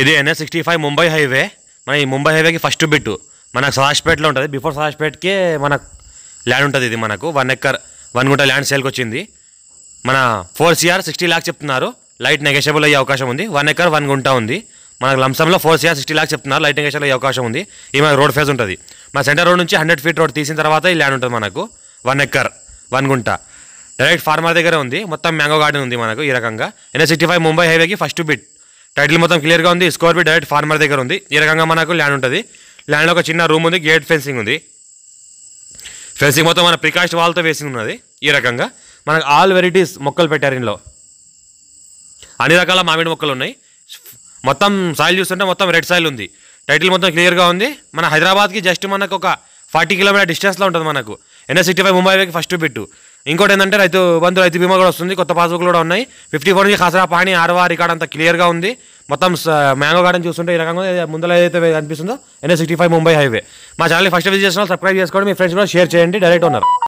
ఇది NH65 Mumbai highway. మన ఈ ముంబై హైవేకి ఫస్ట్ బిట్టు మనకు సదాజ్పేటలో ఉంటుంది. బిఫోర్ సదాజ్పేట్కి మన ల్యాండ్ ఉంటుంది. ఇది మనకు 1 ఎకర్ 1 గుంట ల్యాండ్ సేల్కి వచ్చింది. మన 4 CR 60 lakhs చెప్తున్నారు. లైట్ నెగోషియబుల్ అయ్యే అవకాశం ఉంది. 1 ఎకర్ 1 గుంట ఉంది. మనకు లంసంలో 4 CR 60 lakhs చెప్తున్నారు. లైట్ నెగోషియబుల్ అయ్యే అవకాశం ఉంది. ఈ మన రోడ్ ఫేజ్ ఉంటుంది. మన సెంటర్ రోడ్ నుంచి 100 feet రోడ్ తీసిన తర్వాత ఈ ల్యాండ్ ఉంటుంది మనకు. 1 ఎకర్ 1 గుంట డైరెక్ట్ ఫార్మర్ దగ్గర ఉంది. మొత్తం మ్యాంగో గార్డెన్ ఉంది మనకు. ఈ రకంగా NH65 ముంబై హైవేకి ఫస్ట్ బిట్. టైటిల్ మొత్తం క్లియర్గా ఉంది. స్కోర్ బిట్ డైరెక్ట్ ఫార్మర్ దగ్గర ఉంది. ఈ రకంగా మనకు ల్యాండ్ ఉంటుంది. ల్యాండ్లో ఒక చిన్న రూమ్ ఉంది. గేట్ ఫెన్సింగ్ ఉంది. ఫెన్సింగ్ మొత్తం మన ప్రికాస్ట్ వాల్తో వేసి ఉన్నది. ఈ రకంగా మనకు ఆల్ వెరైటీస్ మొక్కలు పెట్టారు. ఇందులో అన్ని రకాల మామిడి మొక్కలు ఉన్నాయి. మొత్తం సాయిల్ చూస్తుంటే మొత్తం రెడ్ సాయిల్ ఉంది. టైటిల్ మొత్తం క్లియర్గా ఉంది. మన హైదరాబాద్కి జస్ట్ మనకు ఒక 40 kilometer డిస్టెన్స్లో ఉంటుంది మనకు. NH65 ముంబై హైవేకి ఫస్ట్ బిట్టు. ఇంకోటి ఏంటంటే రైతు బీమా కూడా వస్తుంది. కొత్త పాస్బుక్లు కూడా ఉన్నాయి. 54 నుంచి ఖసరా పాణి ఆర్వా రికార్డ్ అంతా క్లియర్గా ఉంది. మొత్తం మ్యాంగో గార్డెన్ చూస్తుంటే ఈ రకంగా ముందర ఏదైతే అనిపిస్తుందో NH65 ముంబై హైవే. మా ఛానల్ని ఫస్ట్ విజిట్ చేసిన సబ్స్క్రైబ్ చేసుకోండి. మీ ఫ్రెండ్స్ కూడా షేర్ చేయండి. Direct owner.